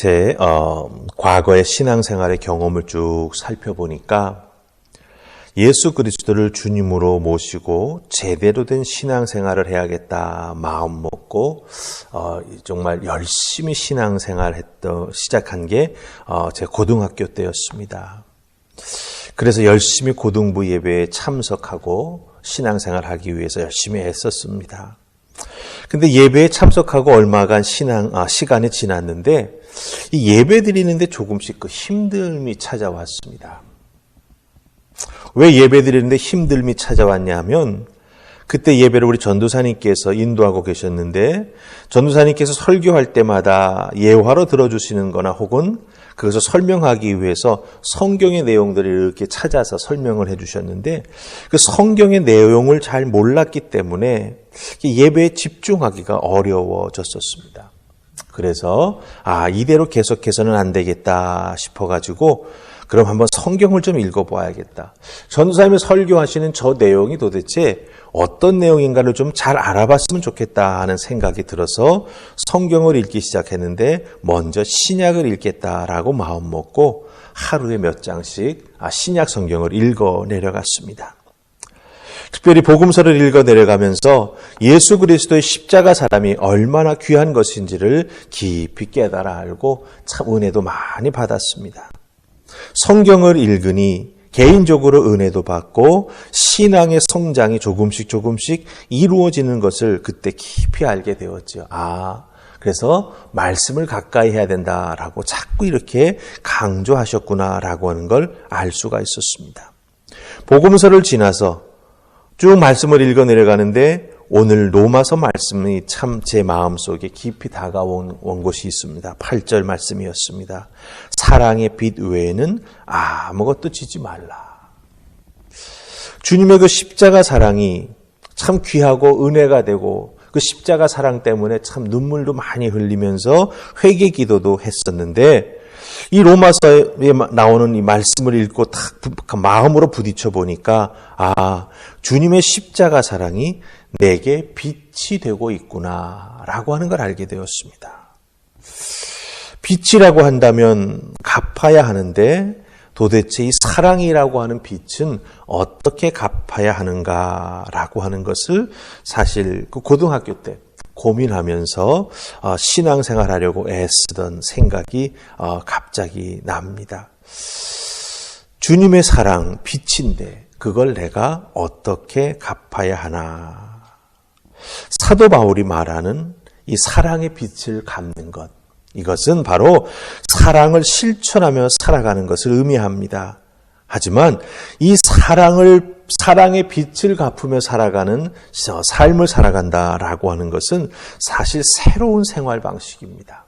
제 과거의 신앙생활의 경험을 쭉 살펴보니까 예수 그리스도를 주님으로 모시고 제대로 된 신앙생활을 해야겠다 마음 먹고 정말 열심히 신앙생활 시작한 게 제 고등학교 때였습니다. 그래서 열심히 고등부 예배에 참석하고 신앙생활하기 위해서 열심히 애썼습니다. 근데 예배에 참석하고 얼마간 시간이 지났는데 이 예배 드리는데 조금씩 그 힘듦이 찾아왔습니다. 왜 예배 드리는데 힘듦이 찾아왔냐면 그때 예배를 우리 전도사님께서 인도하고 계셨는데 전도사님께서 설교할 때마다 예화로 들어주시는 거나 혹은 그것을 설명하기 위해서 성경의 내용들을 이렇게 찾아서 설명을 해주셨는데 그 성경의 내용을 잘 몰랐기 때문에 예배에 집중하기가 어려워졌었습니다. 그래서 이대로 계속해서는 안 되겠다 싶어가지고 그럼 한번 성경을 좀 읽어봐야겠다. 전도사님이 설교하시는 저 내용이 도대체 어떤 내용인가를 좀 잘 알아봤으면 좋겠다 하는 생각이 들어서 성경을 읽기 시작했는데 먼저 신약을 읽겠다라고 마음 먹고 하루에 몇 장씩 신약 성경을 읽어 내려갔습니다. 특별히 복음서를 읽어 내려가면서 예수 그리스도의 십자가 사람이 얼마나 귀한 것인지를 깊이 깨달아 알고 참 은혜도 많이 받았습니다. 성경을 읽으니 개인적으로 은혜도 받고 신앙의 성장이 조금씩 이루어지는 것을 그때 깊이 알게 되었죠. 그래서 말씀을 가까이 해야 된다라고 자꾸 이렇게 강조하셨구나라고 하는 걸 알 수가 있었습니다. 복음서를 지나서 쭉 말씀을 읽어 내려가는데 오늘 로마서 말씀이 참 제 마음속에 깊이 다가온 곳이 있습니다. 8절 말씀이었습니다. 사랑의 빛 외에는 아무것도 지지 말라. 주님의 그 십자가 사랑이 참 귀하고 은혜가 되고 그 십자가 사랑 때문에 참 눈물도 많이 흘리면서 회개 기도도 했었는데 이 로마서에 나오는 이 말씀을 읽고 딱 마음으로 부딪혀 보니까 주님의 십자가 사랑이 내게 빛이 되고 있구나라고 하는 걸 알게 되었습니다. 빛이라고 한다면 갚아야 하는데 도대체 이 사랑이라고 하는 빛은 어떻게 갚아야 하는가라고 하는 것을 사실 그 고등학교 때 고민하면서 신앙생활하려고 애쓰던 생각이 갑자기 납니다. 주님의 사랑, 빛인데 그걸 내가 어떻게 갚아야 하나. 사도 바울이 말하는 이 사랑의 빛을 갚는 것, 이것은 바로 사랑을 실천하며 살아가는 것을 의미합니다. 하지만 이 사랑의 빛을 갚으며 살아가는 삶을 살아간다라고 하는 것은 사실 새로운 생활 방식입니다.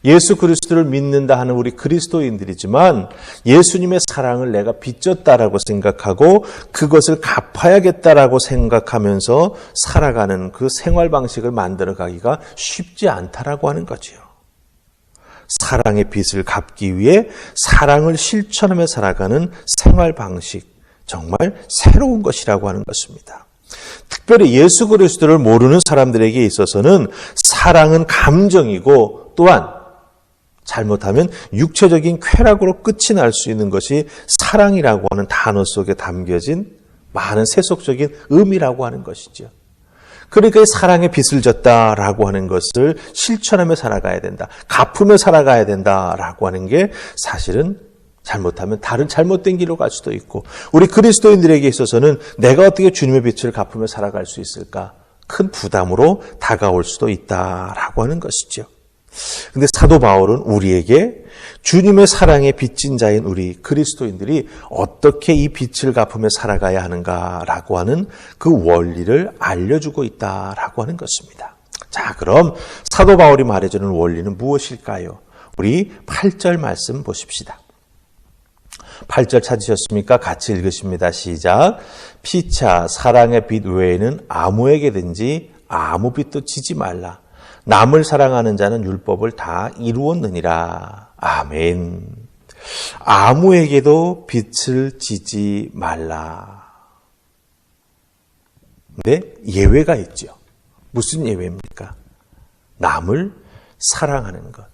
예수 그리스도를 믿는다 하는 우리 그리스도인들이지만 예수님의 사랑을 내가 빚졌다라고 생각하고 그것을 갚아야겠다라고 생각하면서 살아가는 그 생활 방식을 만들어가기가 쉽지 않다라고 하는 거죠. 사랑의 빚을 갚기 위해 사랑을 실천하며 살아가는 생활 방식, 정말 새로운 것이라고 하는 것입니다. 특별히 예수 그리스도를 모르는 사람들에게 있어서는 사랑은 감정이고 또한 잘못하면 육체적인 쾌락으로 끝이 날 수 있는 것이 사랑이라고 하는 단어 속에 담겨진 많은 세속적인 의미라고 하는 것이죠. 그러니까 사랑의 빚을 졌다라고 하는 것을 실천하며 살아가야 된다. 갚으며 살아가야 된다라고 하는 게 사실은 잘못하면 다른 잘못된 길로 갈 수도 있고 우리 그리스도인들에게 있어서는 내가 어떻게 주님의 빛을 갚으며 살아갈 수 있을까? 큰 부담으로 다가올 수도 있다라고 하는 것이죠. 근데 사도 바울은 우리에게 주님의 사랑에 빚진 자인 우리 그리스도인들이 어떻게 이 빛을 갚으며 살아가야 하는가라고 하는 그 원리를 알려주고 있다라고 하는 것입니다. 자, 그럼 사도 바울이 말해주는 원리는 무엇일까요? 우리 8절 말씀 보십시다. 8절 찾으셨습니까? 같이 읽으십니다. 시작. 피차 사랑의 빛 외에는 아무에게든지 아무 빛도 지지 말라. 남을 사랑하는 자는 율법을 다 이루었느니라. 아멘. 아무에게도 빛을 지지 말라. 근데 예외가 있죠. 무슨 예외입니까? 남을 사랑하는 것.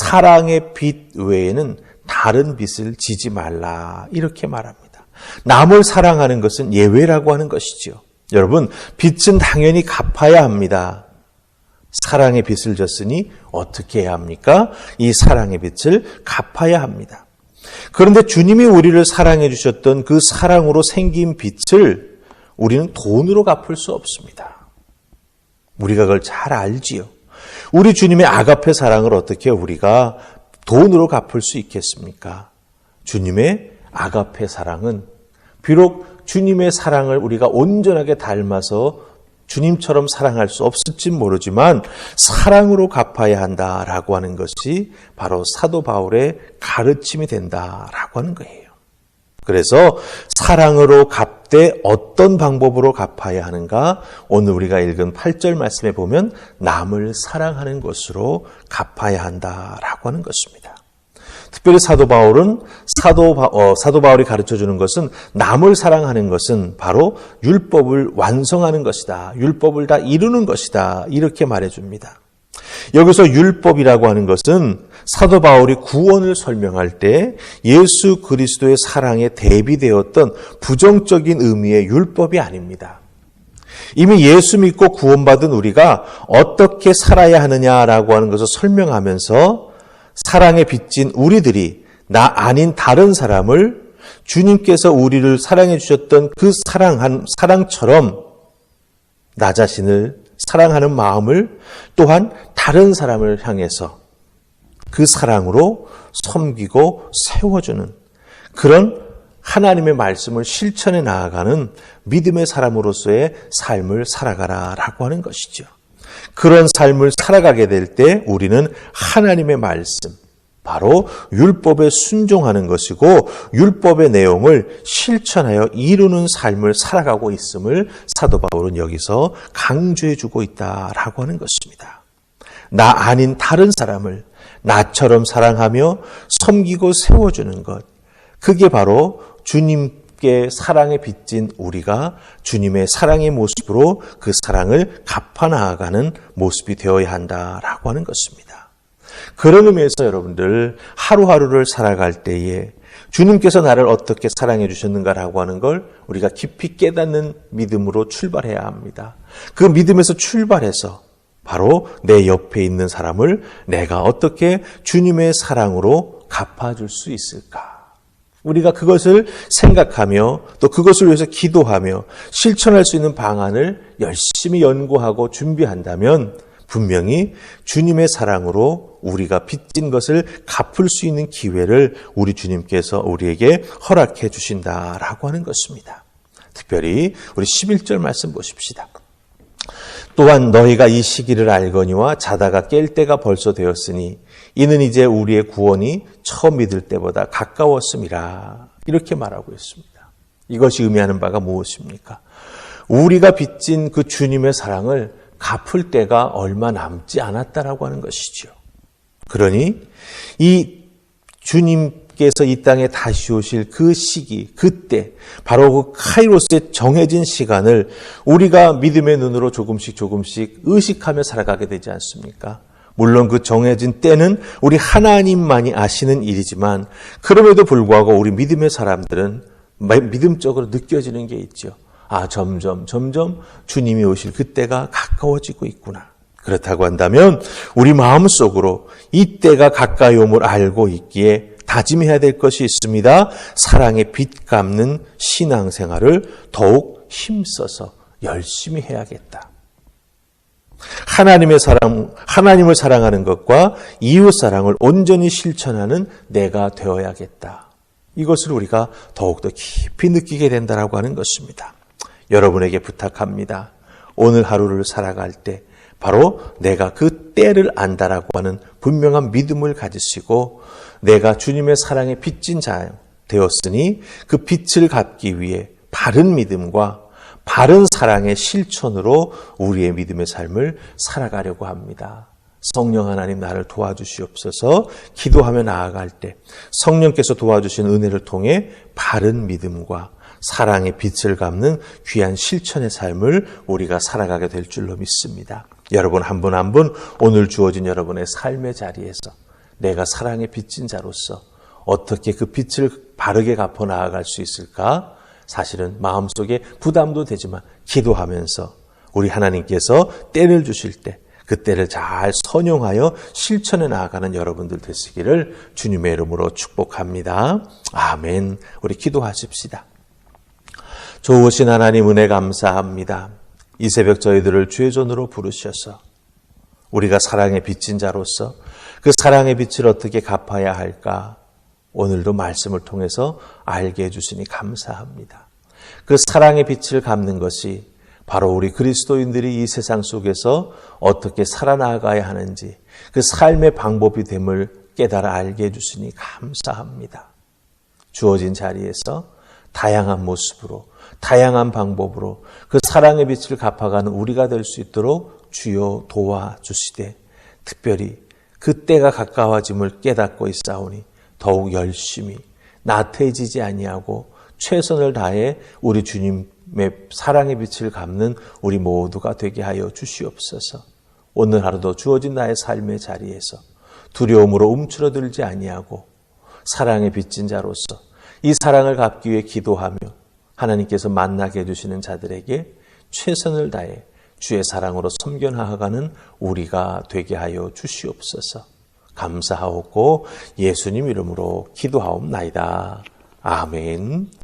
사랑의 빛 외에는 다른 빛을 지지 말라. 이렇게 말합니다. 남을 사랑하는 것은 예외라고 하는 것이지요. 여러분, 빛은 당연히 갚아야 합니다. 사랑의 빛을 졌으니 어떻게 해야 합니까? 이 사랑의 빛을 갚아야 합니다. 그런데 주님이 우리를 사랑해 주셨던 그 사랑으로 생긴 빛을 우리는 돈으로 갚을 수 없습니다. 우리가 그걸 잘 알지요. 우리 주님의 아가페 사랑을 어떻게 우리가 돈으로 갚을 수 있겠습니까? 주님의 아가페 사랑은 비록 주님의 사랑을 우리가 온전하게 닮아서 주님처럼 사랑할 수 없을지 모르지만 사랑으로 갚아야 한다라고 하는 것이 바로 사도 바울의 가르침이 된다라고 하는 거예요. 그래서 사랑으로 갚되 어떤 방법으로 갚아야 하는가? 오늘 우리가 읽은 8절 말씀에 보면 남을 사랑하는 것으로 갚아야 한다라고 하는 것입니다. 특별히 사도 바울이 가르쳐주는 것은 남을 사랑하는 것은 바로 율법을 완성하는 것이다. 율법을 다 이루는 것이다. 이렇게 말해줍니다. 여기서 율법이라고 하는 것은 사도 바울이 구원을 설명할 때 예수 그리스도의 사랑에 대비되었던 부정적인 의미의 율법이 아닙니다. 이미 예수 믿고 구원받은 우리가 어떻게 살아야 하느냐라고 하는 것을 설명하면서 사랑에 빚진 우리들이 나 아닌 다른 사람을 주님께서 우리를 사랑해 주셨던 그 사랑처럼 나 자신을 사랑하는 마음을 또한 다른 사람을 향해서 그 사랑으로 섬기고 세워주는 그런 하나님의 말씀을 실천해 나아가는 믿음의 사람으로서의 삶을 살아가라라고 하는 것이죠. 그런 삶을 살아가게 될 때 우리는 하나님의 말씀, 바로 율법에 순종하는 것이고 율법의 내용을 실천하여 이루는 삶을 살아가고 있음을 사도 바울은 여기서 강조해 주고 있다라고 하는 것입니다. 나 아닌 다른 사람을 나처럼 사랑하며 섬기고 세워주는 것, 그게 바로 주님께 사랑에 빚진 우리가 주님의 사랑의 모습으로 그 사랑을 갚아 나아가는 모습이 되어야 한다라고 하는 것입니다. 그런 의미에서 여러분들 하루하루를 살아갈 때에 주님께서 나를 어떻게 사랑해 주셨는가라고 하는 걸 우리가 깊이 깨닫는 믿음으로 출발해야 합니다. 그 믿음에서 출발해서 바로 내 옆에 있는 사람을 내가 어떻게 주님의 사랑으로 갚아줄 수 있을까? 우리가 그것을 생각하며 또 그것을 위해서 기도하며 실천할 수 있는 방안을 열심히 연구하고 준비한다면 분명히 주님의 사랑으로 우리가 빚진 것을 갚을 수 있는 기회를 우리 주님께서 우리에게 허락해 주신다라고 하는 것입니다. 특별히 우리 11절 말씀 보십시다. 또한 너희가 이 시기를 알거니와 자다가 깰 때가 벌써 되었으니 이는 이제 우리의 구원이 처음 믿을 때보다 가까웠음이라. 이렇게 말하고 있습니다. 이것이 의미하는 바가 무엇입니까? 우리가 빚진 그 주님의 사랑을 갚을 때가 얼마 남지 않았다라고 하는 것이죠. 그러니 이 주님께서 이 땅에 다시 오실 그 시기, 그때 바로 그 카이로스의 정해진 시간을 우리가 믿음의 눈으로 조금씩 의식하며 살아가게 되지 않습니까? 물론 그 정해진 때는 우리 하나님만이 아시는 일이지만 그럼에도 불구하고 우리 믿음의 사람들은 믿음적으로 느껴지는 게 있죠. 아, 점점 주님이 오실 그때가 가까워지고 있구나. 그렇다고 한다면 우리 마음속으로 이 때가 가까이 옴을 알고 있기에 다짐해야 될 것이 있습니다. 사랑의 빚 갚는 신앙생활을 더욱 힘써서 열심히 해야겠다. 하나님을 사랑하는 것과 이웃 사랑을 온전히 실천하는 내가 되어야겠다. 이것을 우리가 더욱더 깊이 느끼게 된다라고 하는 것입니다. 여러분에게 부탁합니다. 오늘 하루를 살아갈 때 바로 내가 그 때를 안다라고 하는 분명한 믿음을 가지시고 내가 주님의 사랑에 빚진 자 되었으니 그 빚을 갚기 위해 바른 믿음과 바른 사랑의 실천으로 우리의 믿음의 삶을 살아가려고 합니다. 성령 하나님 나를 도와주시옵소서. 기도하며 나아갈 때 성령께서 도와주신 은혜를 통해 바른 믿음과 사랑의 빛을 갚는 귀한 실천의 삶을 우리가 살아가게 될 줄로 믿습니다. 여러분 한 분 한 분 오늘 주어진 여러분의 삶의 자리에서 내가 사랑의 빚진 자로서 어떻게 그 빚을 바르게 갚아 나아갈 수 있을까? 사실은 마음속에 부담도 되지만 기도하면서 우리 하나님께서 때를 주실 때 그 때를 잘 선용하여 실천해 나아가는 여러분들 되시기를 주님의 이름으로 축복합니다. 아멘. 우리 기도하십시다. 좋으신 하나님 은혜 감사합니다. 이 새벽 저희들을 주의 존으로 부르셔서 우리가 사랑의 빚진 자로서 그 사랑의 빚을 어떻게 갚아야 할까? 오늘도 말씀을 통해서 알게 해주시니 감사합니다. 그 사랑의 빚을 갚는 것이 바로 우리 그리스도인들이 이 세상 속에서 어떻게 살아나가야 하는지 그 삶의 방법이 됨을 깨달아 알게 해주시니 감사합니다. 주어진 자리에서 다양한 모습으로 다양한 방법으로 그 사랑의 빚을 갚아가는 우리가 될 수 있도록 주여 도와주시되 특별히 그 때가 가까워짐을 깨닫고 있사오니 더욱 열심히 나태해지지 아니하고 최선을 다해 우리 주님의 사랑의 빛을 갚는 우리 모두가 되게 하여 주시옵소서. 오늘 하루도 주어진 나의 삶의 자리에서 두려움으로 움츠러들지 아니하고 사랑의 빚진 자로서 이 사랑을 갚기 위해 기도하며 하나님께서 만나게 해주시는 자들에게 최선을 다해 주의 사랑으로 섬겨나가는 우리가 되게 하여 주시옵소서. 감사하옵고 예수님 이름으로 기도하옵나이다. 아멘.